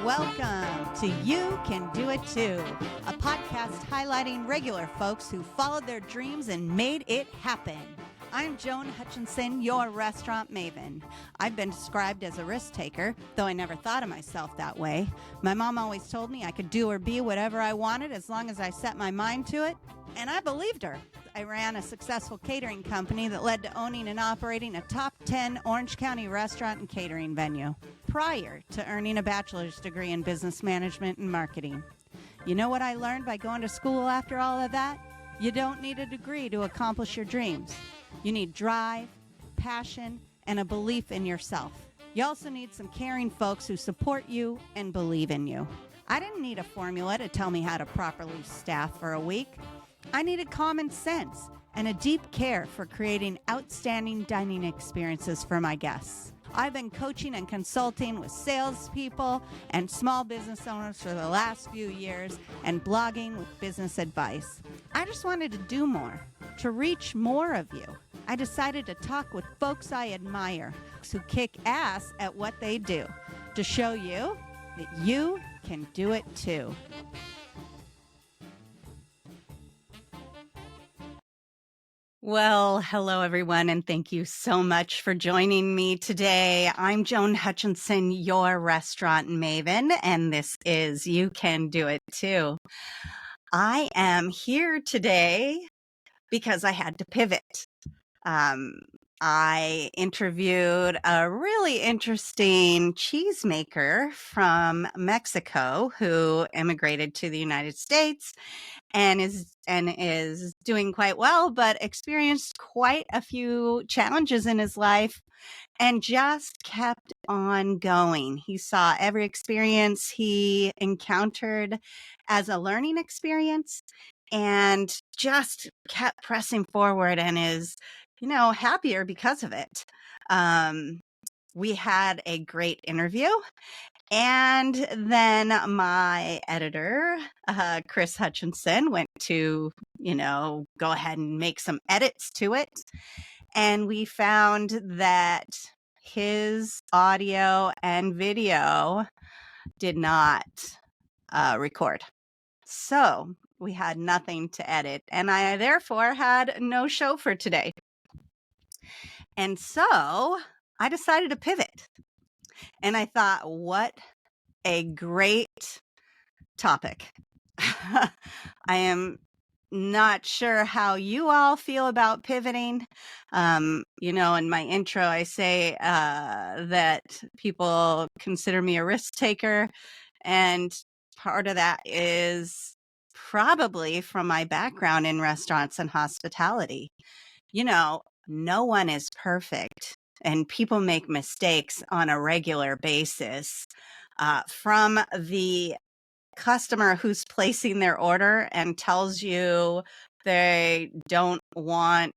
Welcome to You Can Do It Too, a podcast highlighting regular folks who followed their dreams and made it happen. I'm Joan Hutchinson, your restaurant maven. I've been described as a risk taker, though I never thought of myself that way. My mom always told me I could do or be whatever I wanted as long as I set my mind to it, and I believed her. I ran a successful catering company that led to owning and operating a top 10 Orange County restaurant and catering venue, prior to earning a bachelor's degree in business management and marketing. You know what I learned by going to school after all of that? You don't need a degree to accomplish your dreams. You need drive, passion, and a belief in yourself. You also need some caring folks who support you and believe in you. I didn't need a formula to tell me how to properly staff for a week. I needed common sense and a deep care for creating outstanding dining experiences for my guests. I've been coaching and consulting with salespeople and small business owners for the last few years and blogging with business advice. I just wanted to do more, to reach more of you. I decided to talk with folks I admire, who kick ass at what they do, to show you that you can do it too. Well, hello, everyone, and thank you so much for joining me today. I'm Joan Hutchinson, your restaurant maven, and this is You Can Do It Too. I am here today because I had to pivot. I interviewed a really interesting cheesemaker from Mexico who immigrated to the United States and is doing quite well, but experienced quite a few challenges in his life and just kept on going. He saw every experience he encountered as a learning experience and just kept pressing forward and is, happier because of it. We had a great interview. And then my editor, Chris Hutchinson, went to, go ahead and make some edits to it. And we found that his audio and video did not record. So we had nothing to edit. And I therefore had no show for today. And so I decided to pivot. And I thought, what a great topic. I am not sure how you all feel about pivoting. In my intro, I say that people consider me a risk taker. And part of that is probably from my background in restaurants and hospitality. No one is perfect. And people make mistakes on a regular basis. From the customer who's placing their order and tells you they don't want,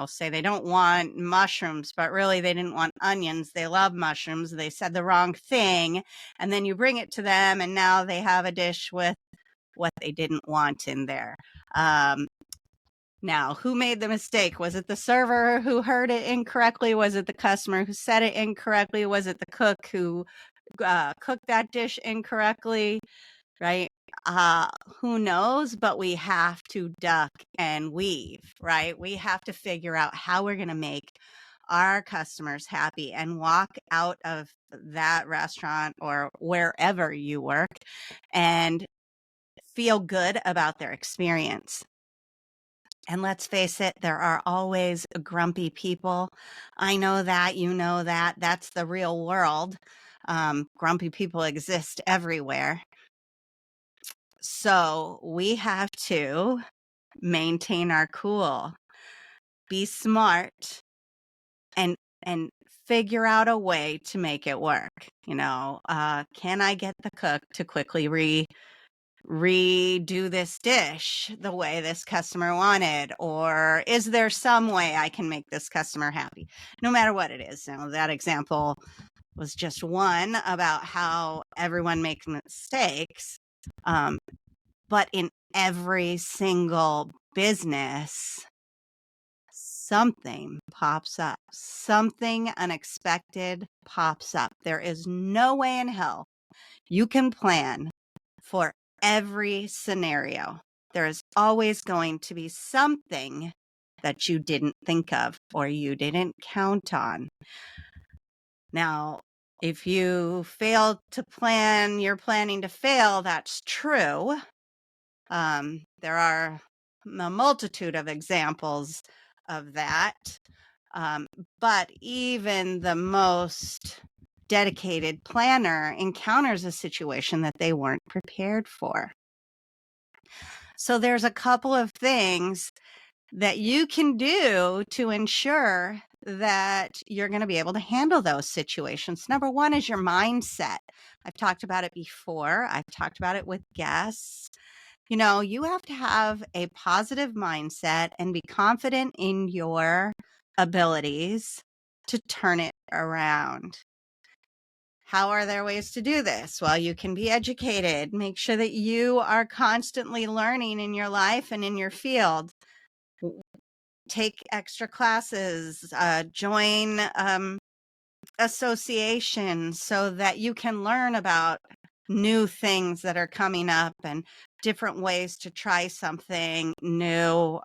say they don't want mushrooms, but really they didn't want onions. They love mushrooms. They said the wrong thing. And then you bring it to them and now they have a dish with what they didn't want in there. Now, who made the mistake? Was it the server who heard it incorrectly? Was it the customer who said it incorrectly? Was it the cook who cooked that dish incorrectly? Right? Who knows? But we have to duck and weave, right? We have to figure out how we're going to make our customers happy and walk out of that restaurant or wherever you work and feel good about their experience. And let's face it, there are always grumpy people. I know that, you know that. That's the real world. Grumpy people exist everywhere. So we have to maintain our cool, be smart, and figure out a way to make it work. Can I get the cook to quickly redo this dish the way this customer wanted, or is there some way I can make this customer happy? No matter what it is. That example was just one about how everyone makes mistakes. But in every single business, something pops up. Something unexpected pops up. There is no way in hell You can plan for every scenario. There is always going to be something that you didn't think of or you didn't count on. Now, if you fail to plan, you're planning to fail, that's true. There are a multitude of examples of that. But even the most dedicated planner encounters a situation that they weren't prepared for. So there's a couple of things that you can do to ensure that you're going to be able to handle those situations. Number one is your mindset. I've talked about it before. I've talked about it with guests. You have to have a positive mindset and be confident in your abilities to turn it around. How are there ways to do this? Well, you can be educated. Make sure that you are constantly learning in your life and in your field. Take extra classes, join associations so that you can learn about new things that are coming up and different ways to try something new,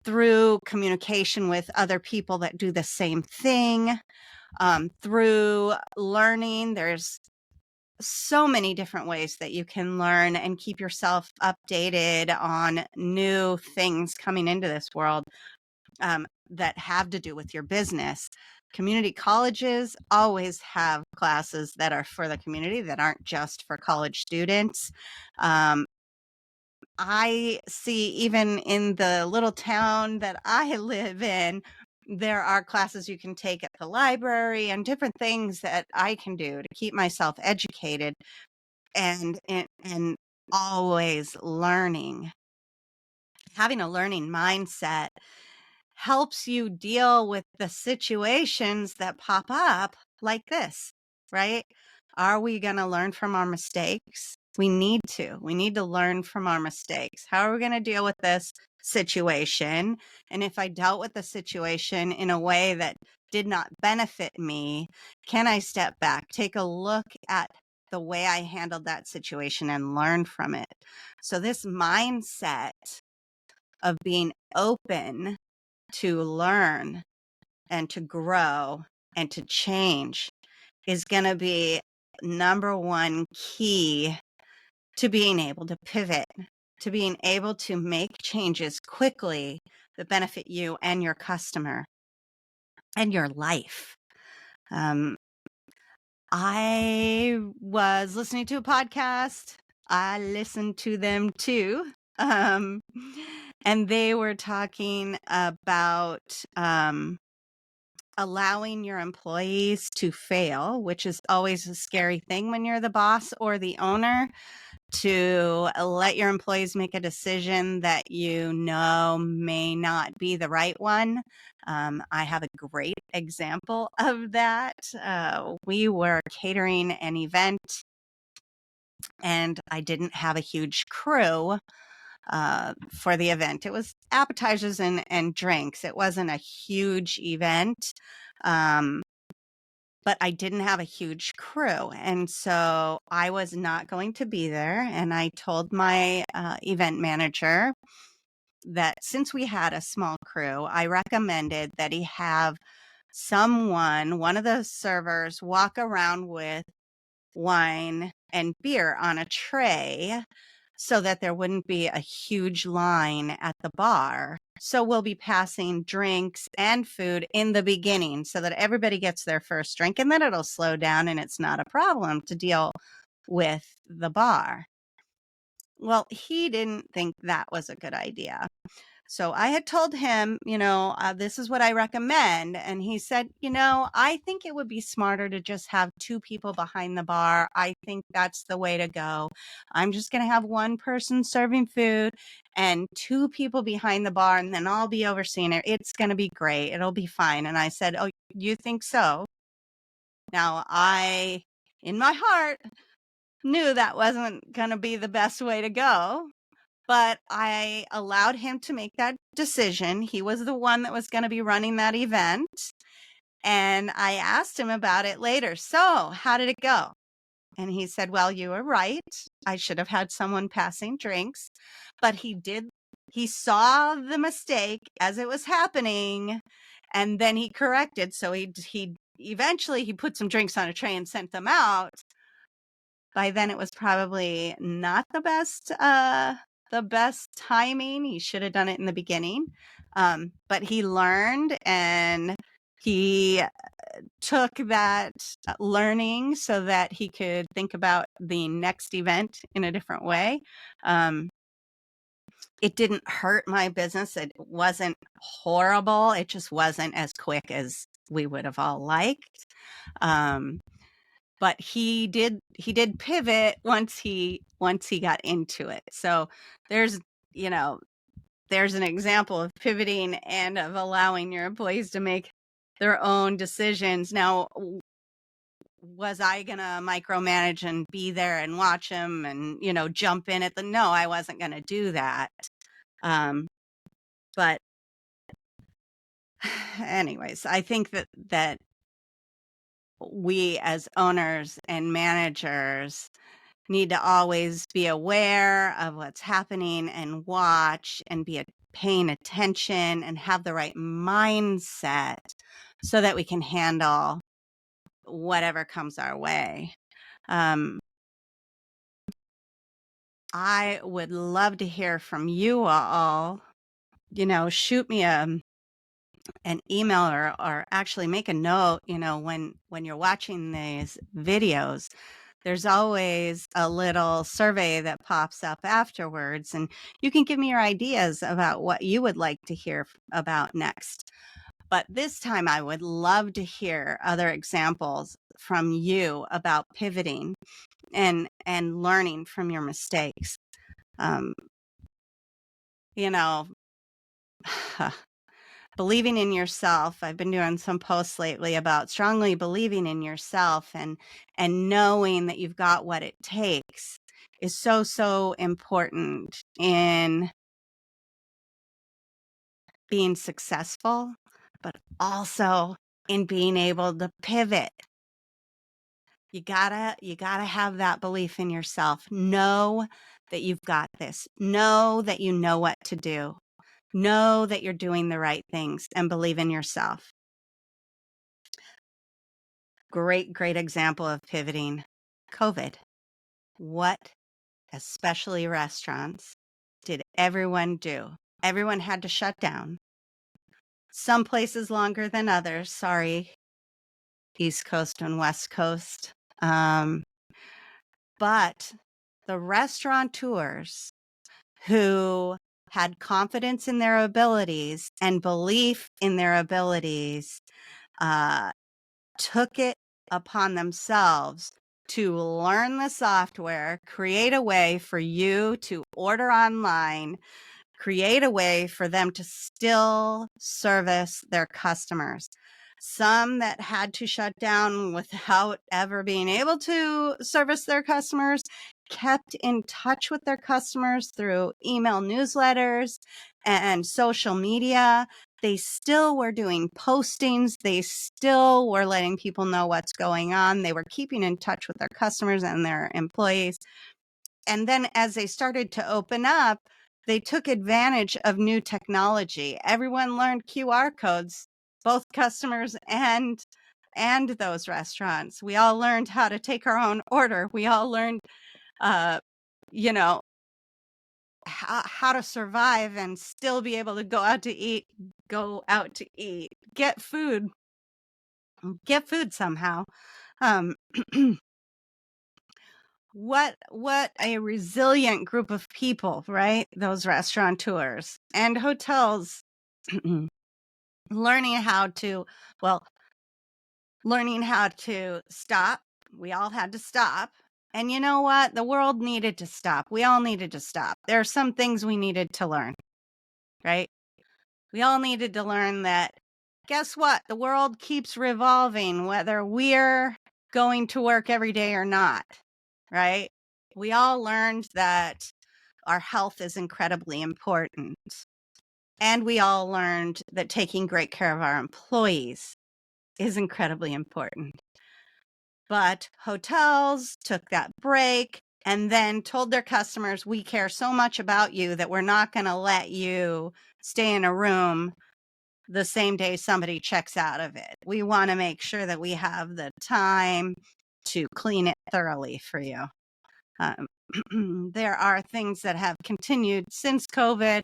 through communication with other people that do the same thing, through learning. There's so many different ways that you can learn and keep yourself updated on new things coming into this world, that have to do with your business. Community colleges always have classes that are for the community that aren't just for college students. I see even in the little town that I live in, there are classes you can take at the library and different things that I can do to keep myself educated and always learning. Having a learning mindset helps you deal with the situations that pop up like this, right? Are we going to learn from our mistakes? We need to. We need to learn from our mistakes. How are we going to deal with this situation? And if I dealt with the situation in a way that did not benefit me, can I step back, take a look at the way I handled that situation and learn from it? So this mindset of being open to learn and to grow and to change is going to be number one key to being able to pivot, to being able to make changes quickly that benefit you and your customer and your life. I was listening to a podcast. I listened to them too. And they were talking about allowing your employees to fail, which is always a scary thing when you're the boss or the owner, to let your employees make a decision that you know may not be the right one. I have a great example of that. We were catering an event and I didn't have a huge crew for the event. It was appetizers and drinks. It wasn't a huge event. But I didn't have a huge crew. And so I was not going to be there. And I told my event manager that since we had a small crew, I recommended that he have someone, one of the servers, walk around with wine and beer on a tray so that there wouldn't be a huge line at the bar. So we'll be passing drinks and food in the beginning so that everybody gets their first drink, and then it'll slow down and it's not a problem to deal with the bar. Well, he didn't think that was a good idea. So I had told him, this is what I recommend. And he said, I think it would be smarter to just have two people behind the bar. I think that's the way to go. I'm just going to have one person serving food and two people behind the bar, and then I'll be overseeing it. It's going to be great. It'll be fine. And I said, oh, you think so? Now, in my heart, knew that wasn't going to be the best way to go. But I allowed him to make that decision. He was the one that was going to be running that event. And I asked him about it later. So, how did it go? And he said, well, you were right. I should have had someone passing drinks. But he saw the mistake as it was happening, and then he corrected. So he eventually he put some drinks on a tray and sent them out. By then it was probably not the best timing. He should have done it in the beginning. But he learned, and he took that learning so that he could think about the next event in a different way. It didn't hurt my business. It wasn't horrible. It just wasn't as quick as we would have all liked. But he did pivot once he got into it. So there's, there's an example of pivoting and of allowing your employees to make their own decisions. Now, was I going to micromanage and be there and watch him and, jump in at no, I wasn't going to do that. But anyways, I think that we as owners and managers need to always be aware of what's happening and watch and be paying attention and have the right mindset so that we can handle whatever comes our way. I would love to hear from you all. Shoot me an email or actually make a note, when you're watching these videos. There's always a little survey that pops up afterwards, and you can give me your ideas about what you would like to hear about next. But this time I would love to hear other examples from you about pivoting and learning from your mistakes. Believing in yourself. I've been doing some posts lately about strongly believing in yourself and knowing that you've got what it takes is so important in being successful, but also in being able to pivot. You gotta have that belief in yourself. Know that you've got this. Know that you know what to do. Know that you're doing the right things and believe in yourself. Great example of pivoting. COVID. What, especially restaurants, did everyone do? Everyone had to shut down. Some places longer than others. Sorry, East Coast and West Coast. But the restaurateurs who had confidence in their abilities and belief in their abilities took it upon themselves to learn the software, create a way for you to order online, create a way for them to still service their customers. Some that had to shut down without ever being able to service their customers kept in touch with their customers through email newsletters and social media. They still were doing postings. They still were letting people know what's going on. They were keeping in touch with their customers and their employees. And then as they started to open up, they took advantage of new technology. Everyone learned QR codes, both customers and those restaurants. We all learned how to take our own order. We all learned, you know, how to survive and still be able to go out to eat, get food somehow. What a resilient group of people, right? Those restaurateurs and hotels learning how to stop. We all had to stop. And you know what? The world needed to stop. We all needed to stop. There are some things we needed to learn, right? We all needed to learn that, guess what? The world keeps revolving, whether we're going to work every day or not, right? We all learned that our health is incredibly important. And we all learned that taking great care of our employees is incredibly important. But hotels took that break and then told their customers, we care so much about you that we're not going to let you stay in a room the same day somebody checks out of it. We want to make sure that we have the time to clean it thoroughly for you. Um, there are things that have continued since COVID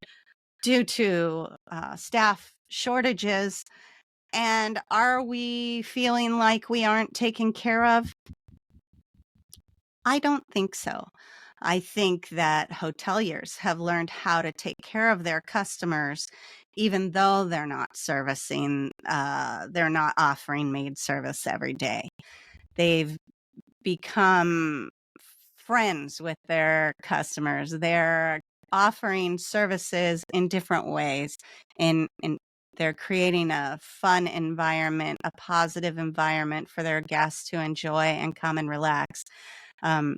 due to staff shortages. And are we feeling like we aren't taken care of? I don't think so. I think that hoteliers have learned how to take care of their customers, even though they're not they're not offering maid service every day. They've become friends with their customers. They're offering services in different ways, and they're creating a fun environment, a positive environment for their guests to enjoy and come and relax. Um,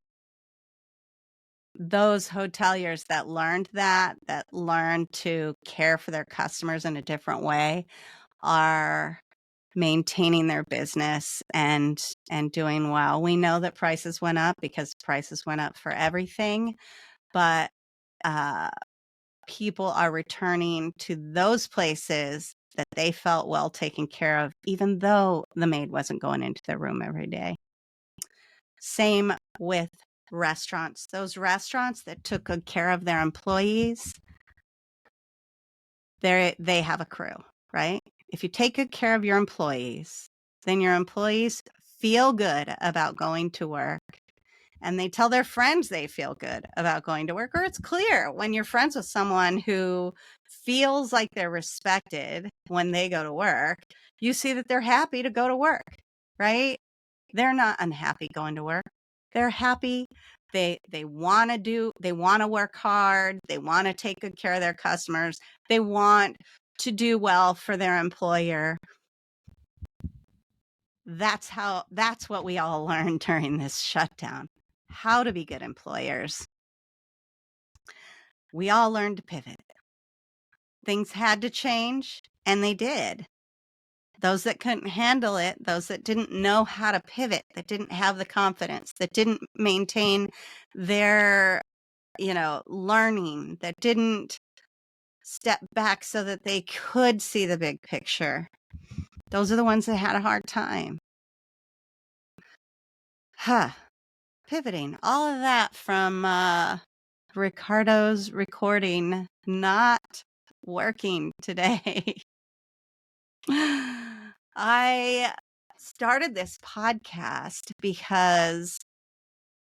those hoteliers that learned to care for their customers in a different way are maintaining their business and doing well. We know that prices went up because prices went up for everything, but uh, people are returning to those places that they felt well taken care of, even though the maid wasn't going into their room every day. Same with restaurants. Those restaurants that took good care of their employees, they have a crew, right? If you take good care of your employees, then your employees feel good about going to work, and they tell their friends they feel good about going to work. Or it's clear when you're friends with someone who feels like they're respected when they go to work, you see that they're happy to go to work, right? They're not unhappy going to work. They're happy. They want to work hard. They want to take good care of their customers. They want to do well for their employer. That's what we all learned during this shutdown. How to be good employers. We all learned to pivot. Things had to change, and they did. Those that couldn't handle it, those that didn't know how to pivot, that didn't have the confidence, that didn't maintain their, learning, that didn't step back so that they could see the big picture. Those are the ones that had a hard time. Pivoting, all of that from Ricardo's recording not working today. I started this podcast because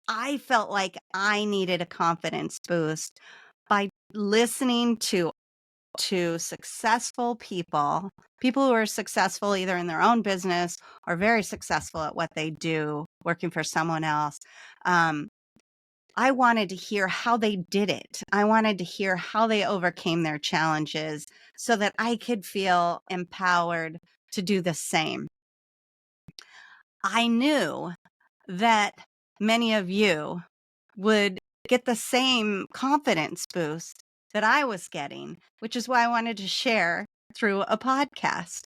I felt like I needed a confidence boost by listening to successful people who are successful either in their own business or very successful at what they do, working for someone else. I wanted to hear how they did it. I wanted to hear how they overcame their challenges so that I could feel empowered to do the same. I knew that many of you would get the same confidence boost that I was getting, which is why I wanted to share through a podcast.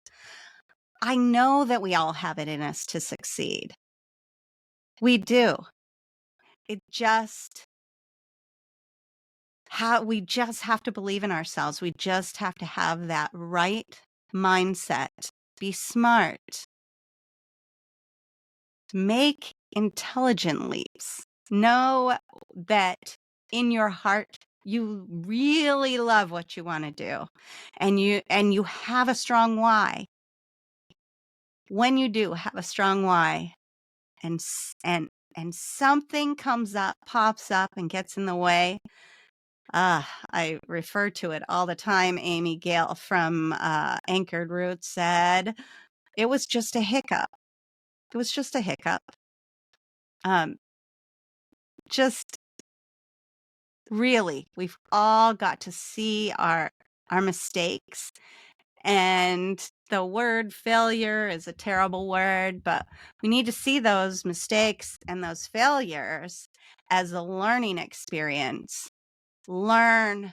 I know that we all have it in us to succeed. We do. We just have to believe in ourselves. We just have to have that right mindset. Be smart. Make intelligent leaps. Know that in your heart you really love what you want to do, and you have a strong why. When you do have a strong why, and something pops up and gets in the way. I refer to it all the time. Amy Gale from Anchored Roots said it was just a hiccup. It was just a hiccup. Just really, we've all got to see our mistakes. And the word failure is a terrible word, but we need to see those mistakes and those failures as a learning experience. Learn,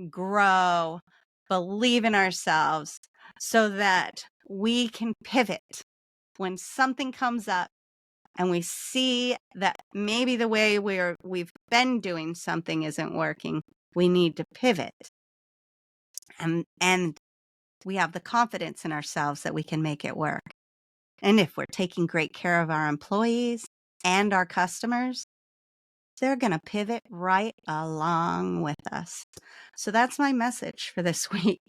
grow, believe in ourselves so that we can pivot when something comes up and we see that maybe the way we've been doing something isn't working, we need to pivot. And we have the confidence in ourselves that we can make it work. And if we're taking great care of our employees and our customers, they're going to pivot right along with us. So that's my message for this week.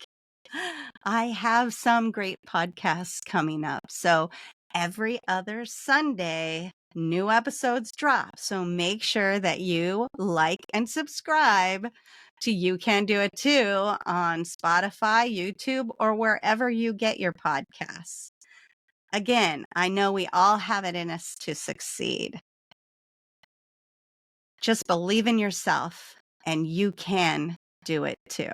I have some great podcasts coming up. So every other Sunday, new episodes drop. So make sure that you like and subscribe to You Can Do It Too on Spotify, YouTube, or wherever you get your podcasts. Again, I know we all have it in us to succeed. Just believe in yourself and you can do it too.